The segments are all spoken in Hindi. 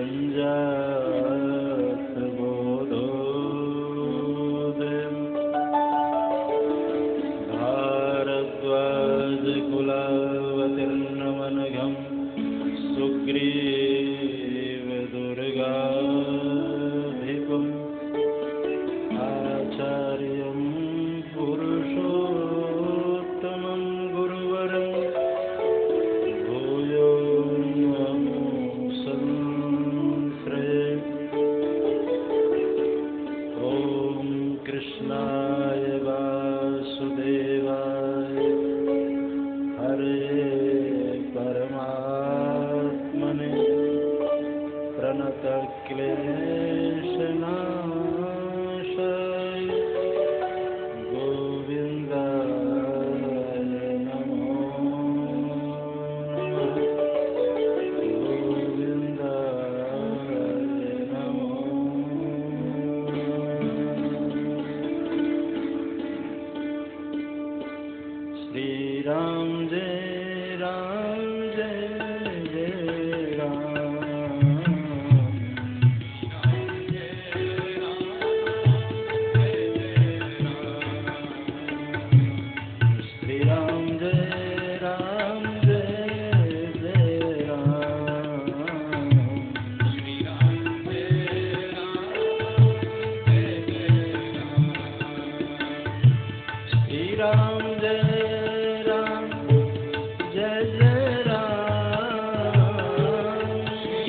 सञ्जात बोधोदयम् भारद्वाजकुलावतीर्णमनघं सुग्रीवदुर्गाधिपम् आचार्यं पुरुषोत्तमं गुरुवरं भूयो नमो संश्रये। ॐ कृष्णाय वासुदेवाय हरे परमात्मने प्रणतक्लेशनाशाय गोविन्दाय नमो नमः। गोविन्दाय नमो श्रीराम जय राम जय जय राम। श्रीराम जय राम जय जय राम। श्रीराम जय राम जय जय राम। श्रीराम जय राम जय जय राम।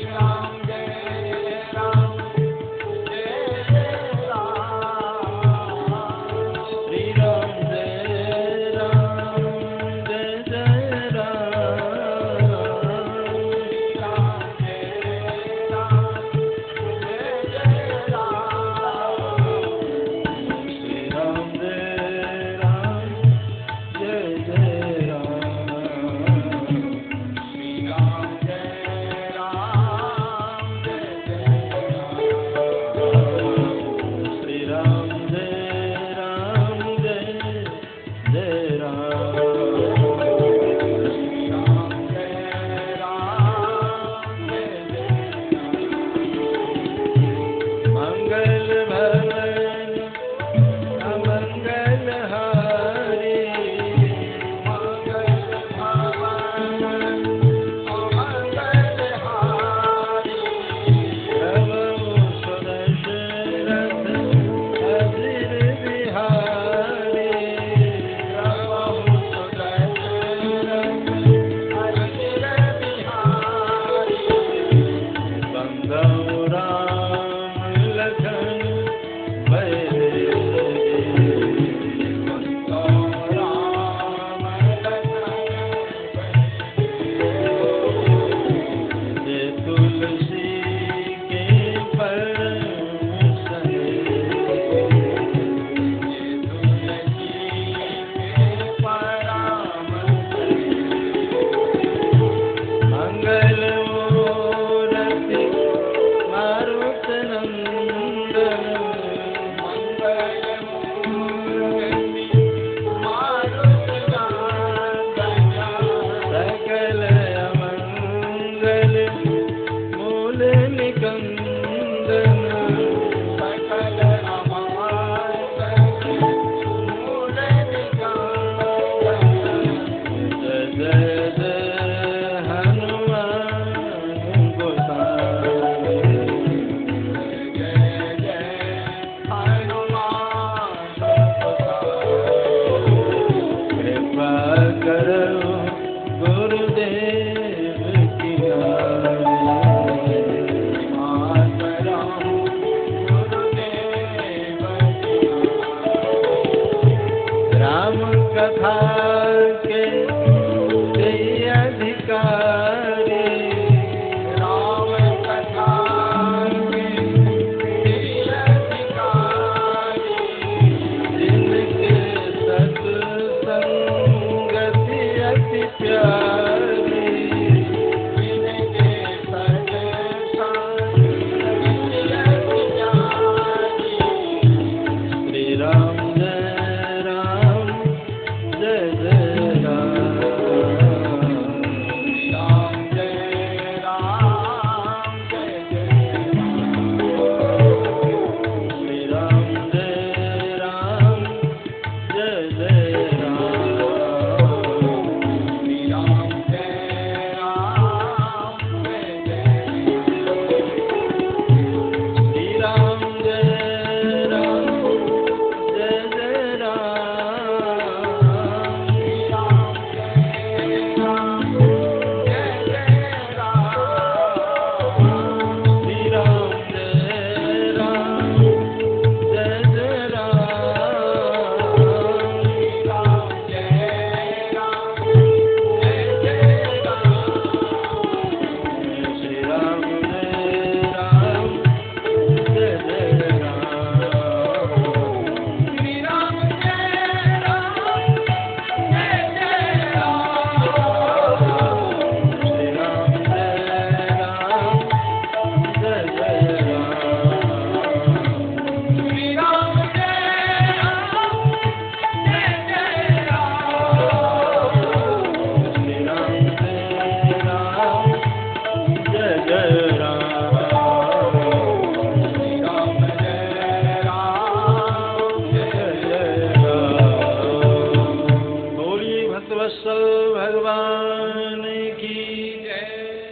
श्रीराम जय राम जय जय राम। श्रीराम जय राम जय जय राम। श्रीराम जय राम जय जय राम। श्रीराम जय राम जय जय राम। श्रीराम जय राम जय जय राम। श्रीराम जय राम जय जय राम। मंगल भवन अमंगल हारी। मंगल भवन अमंगल हारी। प्रभु सुदशरथ अजिर बिहारी। प्रभु सुदशरथ अजिर बिहारी। बंदौ राम लखन तुलसी के परम सने। तुलसी के परम मंगल मूर्ति मारुत नंदन। मंगल मूर्ति मारुत नंदन। सकल अमंगल मूल निकंदन। सकल अमंगल मूल निकंदन। जय जय जय हनुमान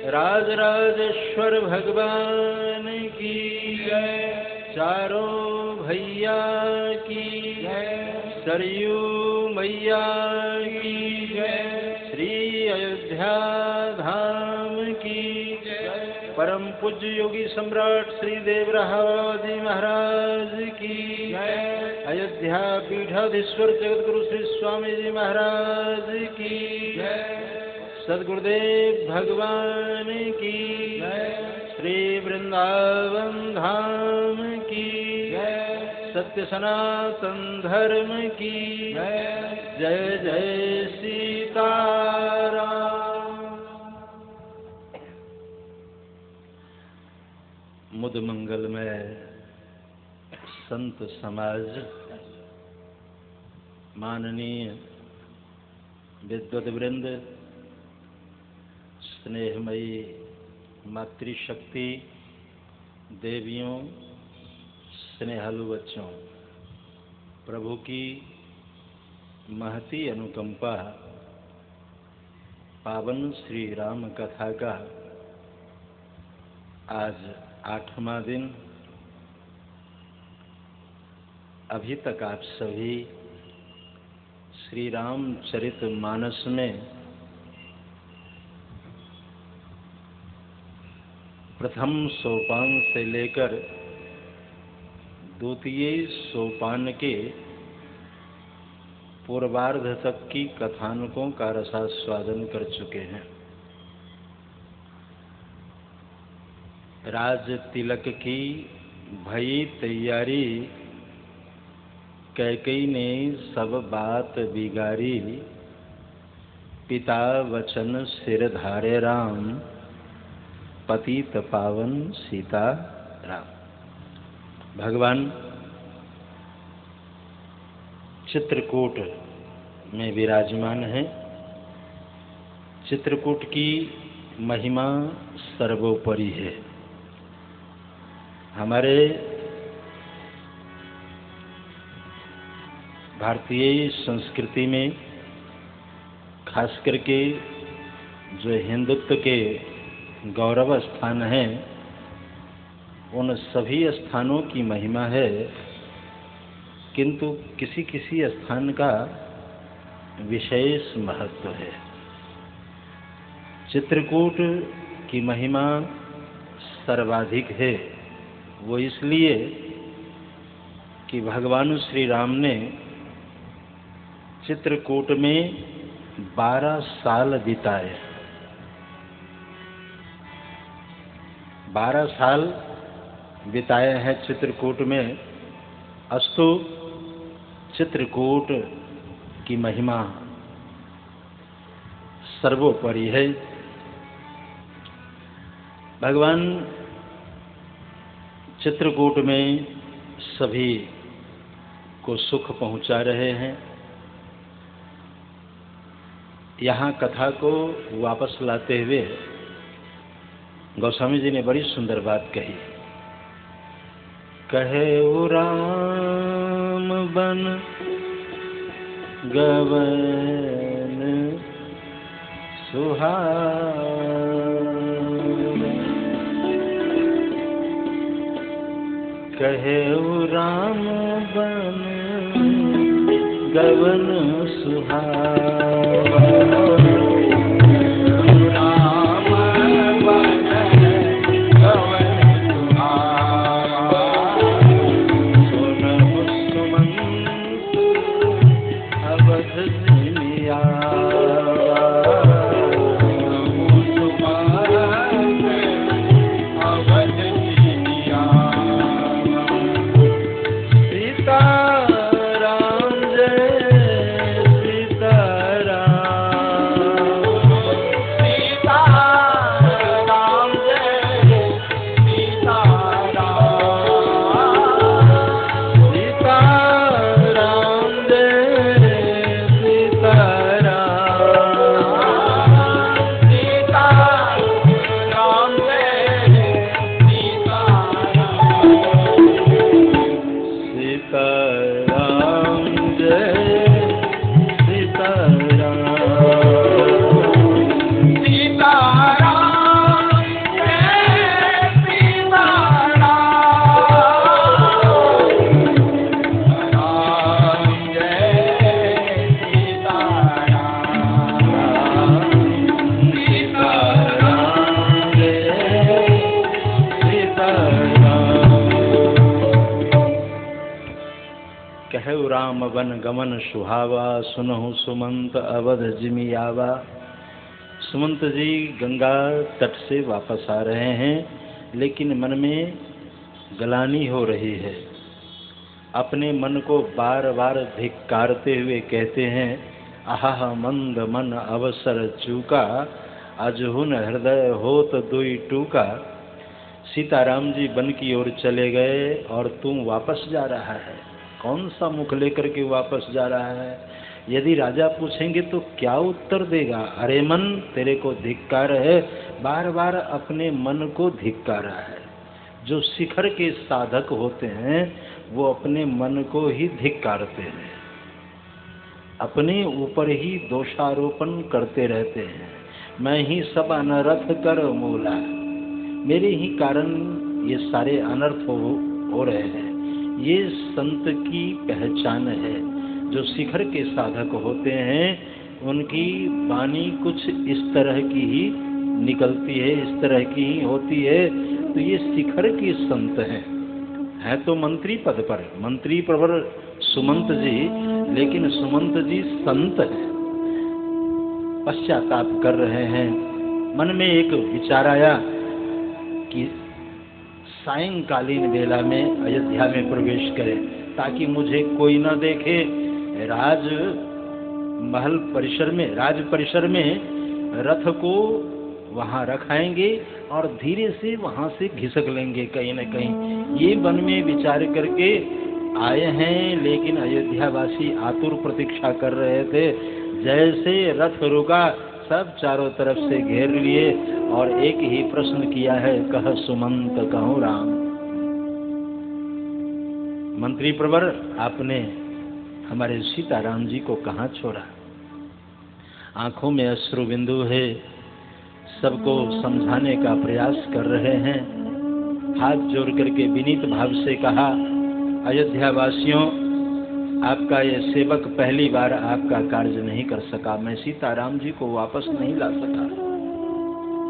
राजराजेश्वर भगवान की जय। चारों भैया की जय। सरयू मैया की जय। श्री अयोध्या धाम की जय। परम पूज्य योगी सम्राट श्री देवराहाजी महाराज की जय। अयोध्या पीठाधीश्वर जगतगुरु श्री स्वामी जी महाराज की जय। सद्गुरुदेव भगवान की जय। श्री वृंदावन धाम की जय। सत्य सनातन धर्म की जय। जय जय सीताराम। मुद मंगल में संत समाज, माननीय विद्वत वृंद, स्नेहमयी मातृशक्ति देवियों, स्नेहालु बच्चों, प्रभु की महती अनुकंपा पावन श्री राम कथा का आज 8वां दिन। अभी तक आप सभी श्री रामचरितमानस में प्रथम सोपान से लेकर द्वितीय सोपान के पूर्वार्ध तक की कथानकों का रसास्वादन कर चुके हैं। राज तिलक की भई तैयारी, कैकेयी ने सब बात बिगाड़ी, पिता वचन सिर धारे राम, पतित पावन सीता राम। भगवान चित्रकूट में विराजमान हैं। चित्रकूट की महिमा सर्वोपरि है। हमारे भारतीय संस्कृति में खास करके जो हिंदुत्व के गौरव स्थान हैं, उन सभी स्थानों की महिमा है, किंतु किसी किसी स्थान का विशेष महत्व है। चित्रकूट की महिमा सर्वाधिक है। वो इसलिए कि भगवान श्री राम ने चित्रकूट में 12 साल बिताए। 12 साल बिताए हैं चित्रकूट में। अस्तु चित्रकूट की महिमा सर्वोपरि है। भगवान चित्रकूट में सभी को सुख पहुंचा रहे हैं। यहाँ कथा को वापस लाते हुए गोस्वामी जी ने बड़ी सुंदर बात कही। कहे राम बन गवन सुहावन, कहे राम बन गवन सुहावन, कहे राम वन गमन सुहावा, सुनहु सुमंत अवध जिमि आवा। सुमंत जी गंगा तट से वापस आ रहे हैं, लेकिन मन में गलानी हो रही है। अपने मन को बार बार धिक्कारते हुए कहते हैं, आहा मंद मन अवसर चूका, अजहुन हृदय होत दुई टूका। सीताराम जी वन की ओर चले गए और तुम वापस जा रहा है। कौन सा मुख लेकर के वापस जा रहा है? यदि राजा पूछेंगे तो क्या उत्तर देगा? अरे मन, तेरे को धिक्कार है। बार बार अपने मन को धिक्कारा है। जो शिखर के साधक होते हैं वो अपने मन को ही धिक्कारते हैं, अपने ऊपर ही दोषारोपण करते रहते हैं। मैं ही सब अनर्थ कर मूला, मेरे ही कारण ये सारे अनर्थ हो रहे हैं। ये संत की पहचान है। जो शिखर के साधक होते हैं उनकी वाणी कुछ इस तरह की ही निकलती है, इस तरह की ही होती है। तो ये शिखर के संत हैं। है तो मंत्री पद पर, मंत्री प्रवर सुमंत जी, लेकिन सुमंत जी संत हैं, पश्चाताप कर रहे हैं। मन में एक विचार आया कि सायंकालीन वेला में अयोध्या में प्रवेश करें ताकि मुझे कोई न देखे। राज महल परिसर में, राज परिसर में रथ को वहां रखाएंगे और धीरे से वहां से घिसक लेंगे कहीं न कहीं। ये मन में विचार करके आए हैं, लेकिन अयोध्यावासी आतुर प्रतीक्षा कर रहे थे। जैसे रथ रुका, सब चारों तरफ से घेर लिए और एक ही प्रश्न किया है, कह सुमंत कहूँ राम। मंत्री प्रवर, आपने हमारे सीताराम जी को कहाँ छोड़ा? आंखों में अश्रु बिंदु है, सबको समझाने का प्रयास कर रहे हैं। हाथ जोड़ करके विनीत भाव से कहा, अयोध्यावासियों, आपका ये सेवक पहली बार आपका कार्य नहीं कर सका। मैं सीताराम जी को वापस नहीं ला सका।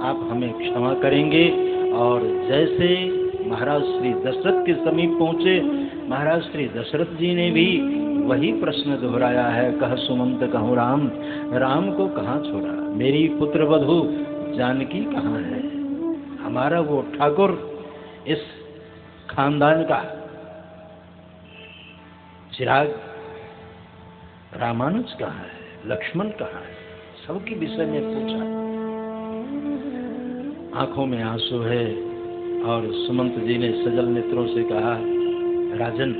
आप हमें क्षमा करेंगे। और जैसे महाराज श्री दशरथ के समीप पहुंचे, महाराज श्री दशरथ जी ने भी वही प्रश्न दोहराया है, कह सुमंत कहूँ राम। राम को कहाँ छोड़ा? मेरी पुत्र वधू जानकी कहाँ है? हमारा वो ठाकुर, इस खानदान का चिराग रामानुज कहाँ है? लक्ष्मण कहाँ है? सबके विषय में पूछा। आंखों में आंसू है और सुमंत जी ने सजल नेत्रों से कहा, राजन,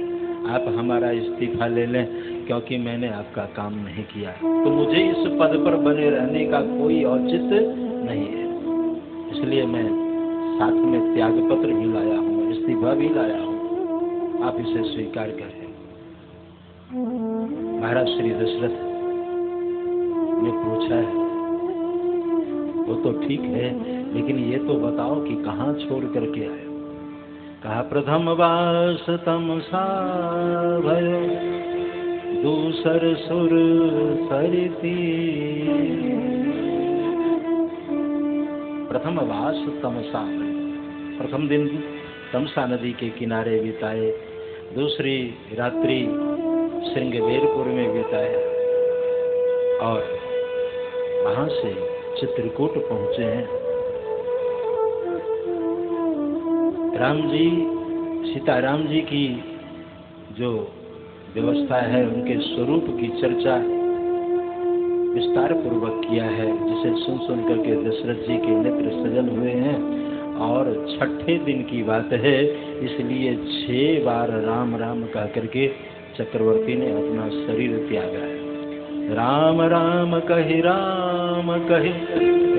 आप हमारा इस्तीफा ले लें, क्योंकि मैंने आपका काम नहीं किया तो मुझे इस पद पर बने रहने का कोई औचित्य नहीं है। इसलिए मैं साथ में त्याग पत्र भी लाया हूँ, इस्तीफा भी लाया हूँ, आप इसे स्वीकार करें। महाराज श्री दशरथ ने पूछा है, वो तो ठीक है, लेकिन ये तो बताओ कि कहाँ छोड़ करके आए? कहा, प्रथम वास तमसा भयो, दूसर सुर सरिती। प्रथम वास तमसा, प्रथम दिन तमसा नदी के किनारे बिताए, दूसरी रात्रि श्रृंगवेरपुर में बिताए और वहां से चित्रकूट पहुंचे हैं। राम जी, सीताराम जी की जो व्यवस्था है, उनके स्वरूप की चर्चा विस्तार पूर्वक किया है, जिसे सुन सुन करके दशरथ जी के नेत्र सजल हुए हैं। और छठे दिन की बात है, इसलिए 6 बार राम राम कह करके चक्रवर्ती ने अपना शरीर त्यागा है। राम राम कहे राम कहे,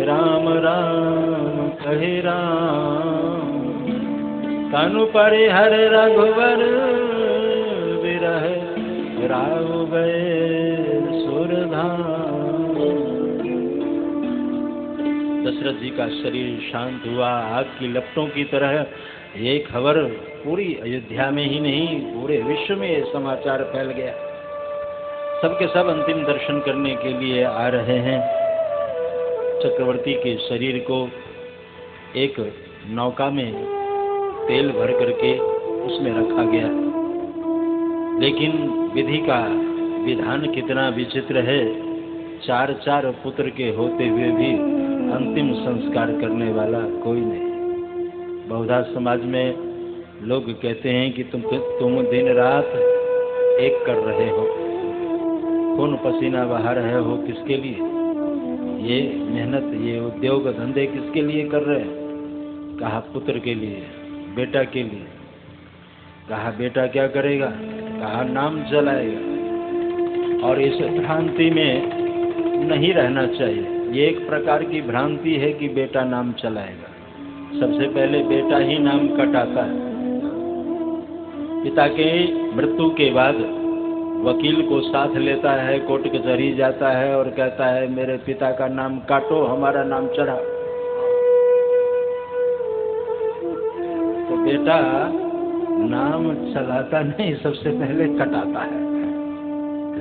राम राम कहे राम, तनु परिहर रघुवर विरह, राव गए सुरधाम। दशरथ जी का शरीर शांत हुआ। आग की लपटों की तरह ये खबर पूरी अयोध्या में ही नहीं, पूरे विश्व में ये समाचार फैल गया। सबके सब अंतिम दर्शन करने के लिए आ रहे हैं। चक्रवर्ती के शरीर को एक नौका में तेल भर करके उसमें रखा गया, लेकिन विधि का विधान कितना विचित्र है। 4 पुत्र के होते हुए भी अंतिम संस्कार करने वाला कोई नहीं। बहुधा समाज में लोग कहते हैं कि तुम दिन रात एक कर रहे हो, खून पसीना बहा रहे हो, किसके लिए? ये मेहनत, ये उद्योग धंधे किसके लिए कर रहे हैं? कहा पुत्र के लिए, बेटा के लिए। कहा बेटा क्या करेगा? कहा नाम चलाएगा। और इस भ्रांति में नहीं रहना चाहिए। ये एक प्रकार की भ्रांति है कि बेटा नाम चलाएगा। सबसे पहले बेटा ही नाम कटाता है। पिता के मृत्यु के बाद वकील को साथ लेता है, कोर्ट कचहरी जाता है और कहता है मेरे पिता का नाम काटो, हमारा नाम चढ़ा। तो बेटा नाम चलाता नहीं, सबसे पहले कटाता है।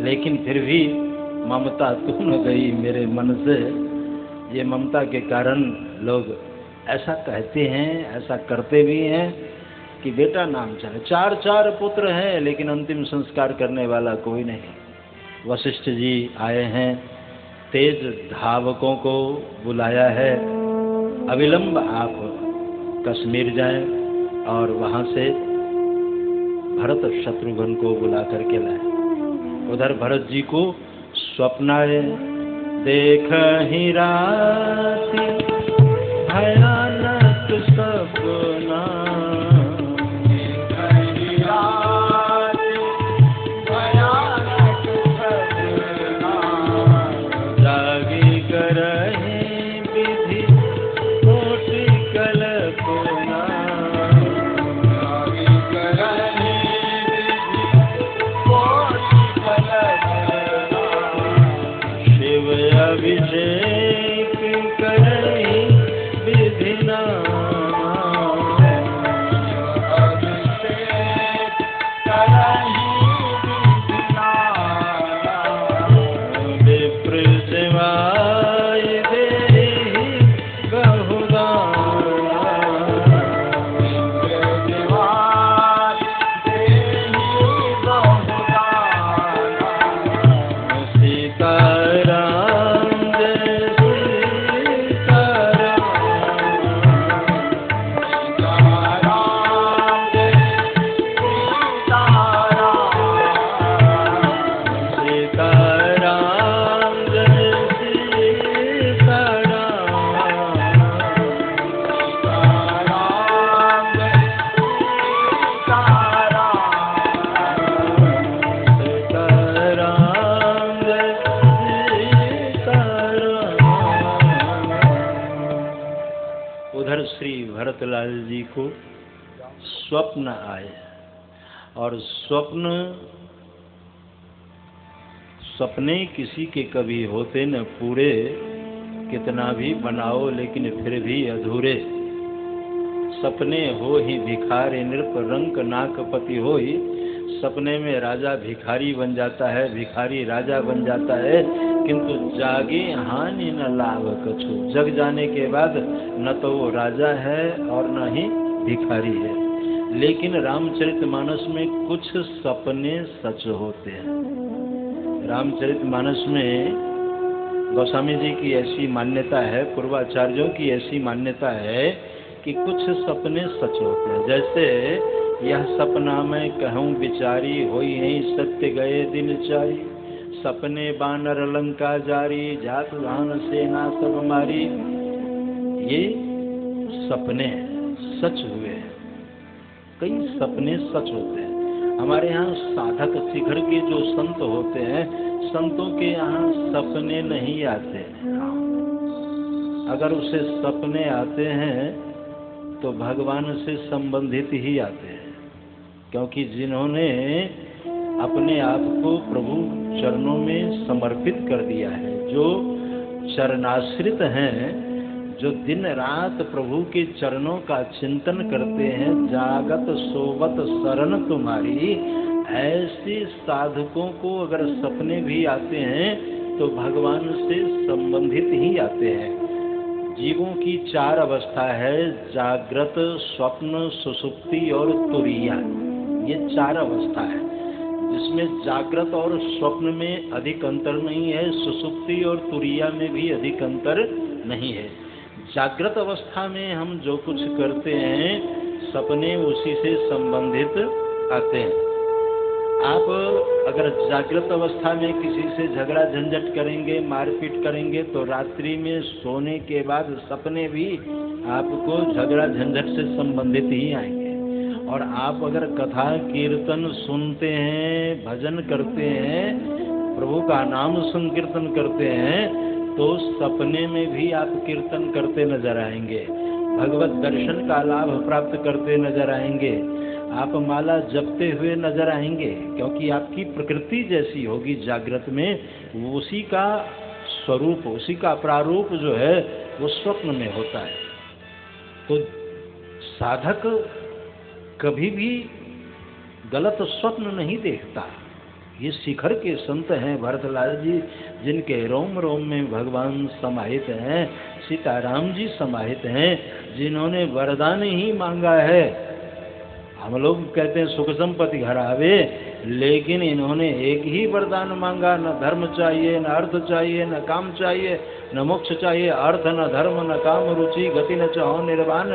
लेकिन फिर भी ममता तू न गई मेरे मन से, ये ममता के कारण लोग ऐसा कहते हैं, ऐसा करते भी हैं कि बेटा नाम चले। 4 पुत्र हैं लेकिन अंतिम संस्कार करने वाला कोई नहीं। वशिष्ठ जी आए हैं, तेज धावकों को बुलाया है, अविलंब आप कश्मीर जाएं और वहां से भरत शत्रुघ्न को बुला करके लाए। उधर भरत जी को स्वप्न आए, देख ही राति भयानक सपना, जागी करहि विधि कोटि कल्पना, जागी करहि विधि कोटि कल्पना, शिव अभिषेक करहि विधि नामा, अभिषेक करहि विधि नामा, विप्र सेवाय देहि बहुदाना, विप्र सेवाय देहि बहुदाना, सीताराम जय सीताराम, सीताराम जय सीताराम, सीताराम जय सीताराम, सीताराम जय सीताराम, सीताराम जय सीताराम। उधर श्री भरतलाल जी को स्वप्न आए और सपने किसी के कभी होते न पूरे, कितना भी बनाओ लेकिन फिर भी अधूरे। सपने हो ही भिखारी नृप रंक नाकपति हो ही, सपने में राजा भिखारी बन जाता है, भिखारी राजा बन जाता है, किंतु जागे हानि न लाभ कछु। जग जाने के बाद न तो वो राजा है और न ही भिखारी है। लेकिन रामचरितमानस में कुछ सपने सच होते हैं। रामचरितमानस में गोस्वामी जी की ऐसी मान्यता है, पूर्वाचार्यों की ऐसी मान्यता है कि कुछ सपने सच होते हैं। जैसे यह सपना मैं कहूँ बिचारी, होई यही सत्य गए दिन चारी, सपने बानर लंका जारी, जात धान सेना सब मारी। ये सपने सच हुए हैं, कई सपने सच होते हैं। हमारे यहाँ साधक शिखर के जो संत होते हैं, संतों के यहाँ सपने नहीं आते हैं। अगर उसे सपने आते हैं तो भगवान से संबंधित ही आते हैं, क्योंकि जिन्होंने अपने आप को प्रभु चरणों में समर्पित कर दिया है, जो चरणाश्रित हैं, जो दिन रात प्रभु के चरणों का चिंतन करते हैं, जागत सोवत शरण तुम्हारी, ऐसे साधकों को अगर सपने भी आते हैं तो भगवान से संबंधित ही आते हैं। जीवों की 4 अवस्था है, जागृत, स्वप्न, सुषुप्ति और तुरीया। ये 4 अवस्था है। जिसमें जागृत और स्वप्न में अधिक अंतर नहीं है, सुषुप्ति और तुरिया में भी अधिक अंतर नहीं है। जागृत अवस्था में हम जो कुछ करते हैं सपने उसी से संबंधित आते हैं। आप अगर जागृत अवस्था में किसी से झगड़ा झंझट करेंगे, मारपीट करेंगे, तो रात्रि में सोने के बाद सपने भी आपको झगड़ा झंझट से संबंधित ही आएंगे। और आप अगर कथा कीर्तन सुनते हैं, भजन करते हैं, प्रभु का नाम संकीर्तन करते हैं, तो सपने में भी आप कीर्तन करते नजर आएंगे, भगवत दर्शन का लाभ प्राप्त करते नजर आएंगे, आप माला जपते हुए नजर आएंगे, क्योंकि आपकी प्रकृति जैसी होगी जागृत में, उसी का स्वरूप, उसी का प्रारूप जो है वो स्वप्न में होता है। तो साधक कभी भी गलत स्वप्न नहीं देखता। ये शिखर के संत हैं भरतलाल जी, जिनके रोम रोम में भगवान समाहित हैं, सीताराम जी समाहित हैं, जिन्होंने वरदान ही मांगा है। हम लोग कहते हैं सुख संपत्ति घर आवे, लेकिन इन्होंने एक ही वरदान मांगा, न धर्म चाहिए, न अर्थ चाहिए, न काम चाहिए, न मोक्ष चाहिए। अर्थ न धर्म न काम रुचि, गति न चाहो निर्वाण,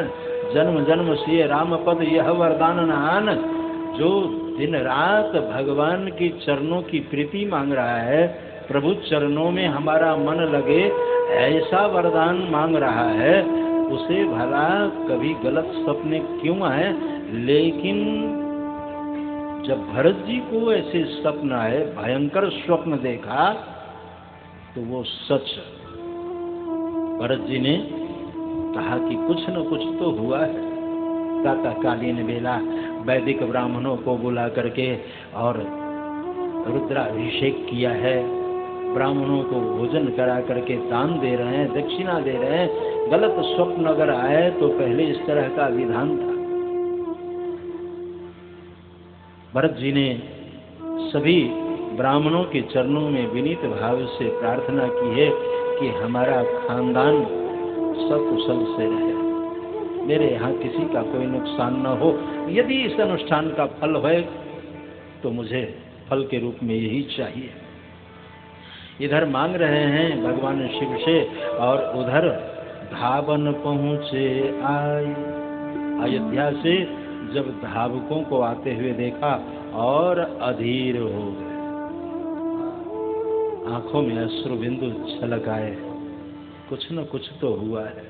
जन्म जन्म सिए राम पद यह वरदान न आन। जो दिन रात भगवान की चरणों की प्रीति मांग रहा है, प्रभु चरणों में हमारा मन लगे, ऐसा वरदान मांग रहा है, उसे भला कभी गलत सपने क्यों आए। लेकिन जब भरत जी को ऐसे सपन आए, भयंकर स्वप्न देखा, तो वो सच। भरत जी ने कहा कि कुछ न कुछ तो हुआ है। प्रातःकालीन बेला वैदिक ब्राह्मणों को बुला करके और रुद्राभिषेक किया है, ब्राह्मणों को भोजन करा करके दान दे रहे हैं, दक्षिणा दे रहे हैं। गलत स्वप्न अगर आए तो पहले इस तरह का विधान था। भरत जी ने सभी ब्राह्मणों के चरणों में विनीत भाव से प्रार्थना की है कि हमारा खानदान सकुशल से रहे, मेरे यहाँ किसी का कोई नुकसान न हो। यदि इस अनुष्ठान का फल है तो मुझे फल के रूप में यही चाहिए। इधर मांग रहे हैं भगवान शिव से, और उधर धावन पहुँचे आए। अयोध्या से जब धावकों को आते हुए देखा और अधीर हो गए, आंखों में अश्रु बिंदु छलक आए। कुछ न कुछ तो हुआ है,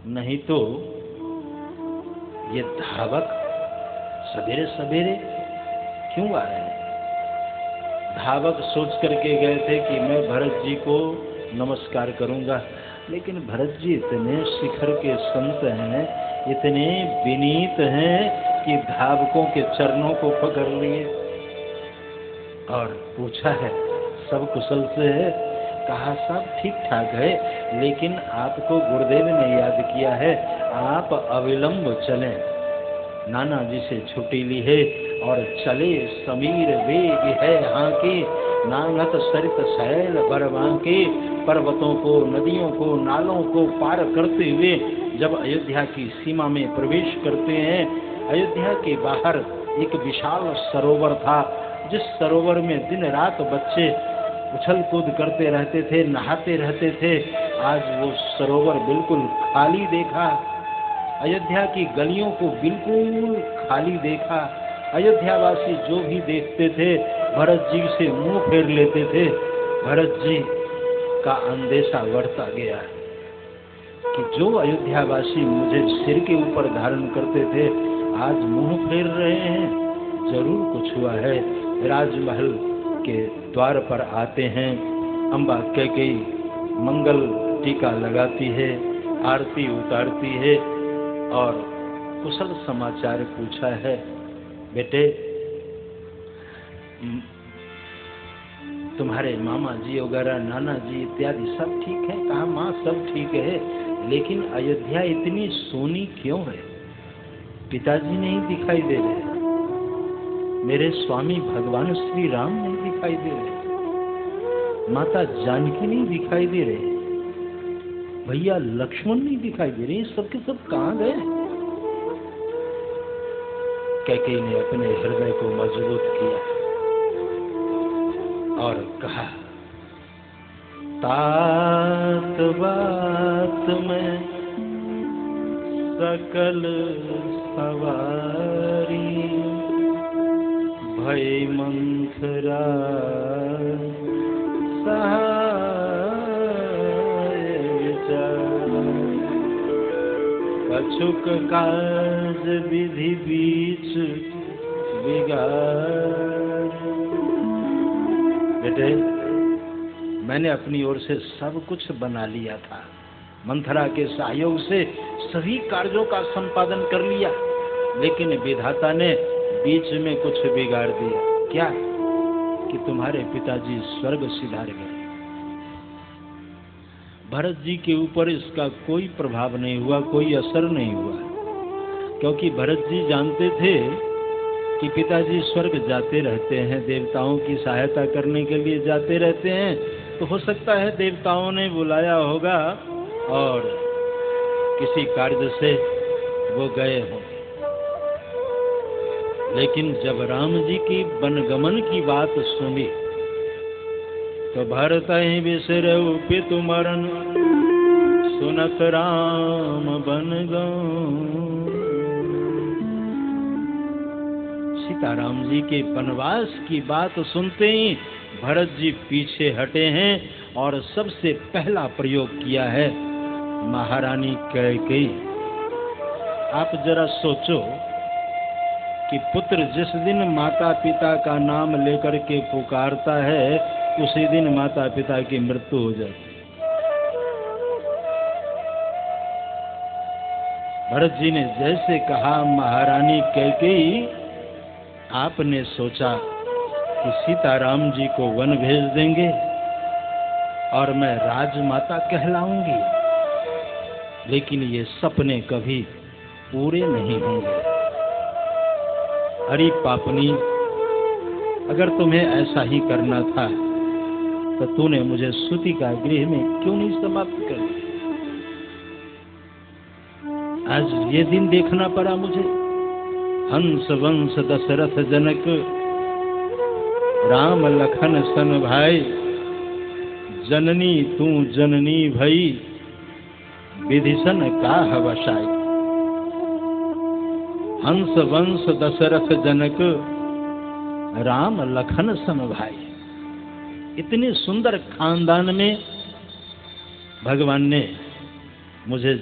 नहीं तो ये धावक सवेरे सवेरे क्यों आ रहे हैं। धावक सोच करके गए थे कि मैं भरत जी को नमस्कार करूंगा, लेकिन भरत जी इतने शिखर के संत हैं, इतने विनीत हैं कि धावकों के चरणों को पकड़ लिए और पूछा है सब कुशल से है। कहा सब ठीक ठाक है, लेकिन आपको गुरुदेव ने याद किया है, आप अविलंब चलें। नाना जी से छुट्टी ली है और चले समीर वेग है यहाँ के, नांगत सरित शैल बरवां के। पर्वतों को, नदियों को, नालों को पार करते हुए जब अयोध्या की सीमा में प्रवेश करते हैं, अयोध्या के बाहर एक विशाल सरोवर था, जिस सरोवर में दिन रात बच्चे उछल कूद करते रहते थे, नहाते रहते थे। आज वो सरोवर बिल्कुल खाली देखा, अयोध्या की गलियों को बिल्कुल खाली देखा। अयोध्यावासी जो भी देखते थे भरत जी से मुंह फेर लेते थे। भरत जी का अंदेशा बढ़ता गया कि जो अयोध्यावासी मुझे सिर के ऊपर धारण करते थे आज मुंह फेर रहे हैं, जरूर कुछ हुआ है। राजमहल के द्वार पर आते हैं, अम्बा कैकेयी मंगल टीका लगाती है, आरती उतारती है और कुशल समाचार पूछा है। बेटे, तुम्हारे मामा जी वगैरह, नाना जी इत्यादि सब ठीक है? कहा माँ सब ठीक है, लेकिन अयोध्या इतनी सोनी क्यों है? पिताजी नहीं दिखाई दे रहे, मेरे स्वामी भगवान श्री राम नहीं दिखाई दे रहे, माता जानकी नहीं दिखाई दे रहे, भैया लक्ष्मण नहीं दिखाई दे रहे, सबके सब कहाँ गए? कैकेयी ने अपने हृदय को मजबूत किया। और कहा, तात बात में सकल सवारी, भय मंथरा सहाय विचार, कछुक काज विधि बीच बिगाड़। बेटे, मैंने अपनी ओर से सब कुछ बना लिया था, मंथरा के सहयोग से सभी कार्यों का संपादन कर लिया, लेकिन विधाता ने बीच में कुछ बिगाड़ दिया। क्या? कि तुम्हारे पिताजी स्वर्ग सिधार गए। भरत जी के ऊपर इसका कोई प्रभाव नहीं हुआ, कोई असर नहीं हुआ, क्योंकि भरत जी जानते थे कि पिताजी स्वर्ग जाते रहते हैं, देवताओं की सहायता करने के लिए जाते रहते हैं, तो हो सकता है देवताओं ने बुलाया होगा और किसी कार्य से वो गए हों। लेकिन जब राम जी की वनगमन की बात सुनी तो भरत ही बिसरऊ पितु मरण, सुनत राम बन गऊ। सीताराम जी के वनवास की बात सुनते ही भरत जी पीछे हटे हैं और सबसे पहला प्रयोग किया है महारानी कैकेयी। आप जरा सोचो कि पुत्र जिस दिन माता पिता का नाम लेकर के पुकारता है, उसी दिन माता पिता की मृत्यु हो जाती। भरत जी ने जैसे कहा, महारानी कैकेयी, आपने सोचा कि सीताराम जी को वन भेज देंगे और मैं राजमाता कहलाऊंगी, लेकिन ये सपने कभी पूरे नहीं होंगे। अरे पापनी, अगर तुम्हें ऐसा ही करना था तो तूने मुझे सूती का गृह में क्यों नहीं समाप्त कर दिया? आज ये दिन देखना पड़ा मुझे। हंस वंश दशरथ जनक, राम लखन सन भाई, जननी तू जननी भई, विधिसन काह वशाई। हंस वंश दशरथ जनक, राम लखन सन भाई। इतने सुंदर खानदान में भगवान ने मुझे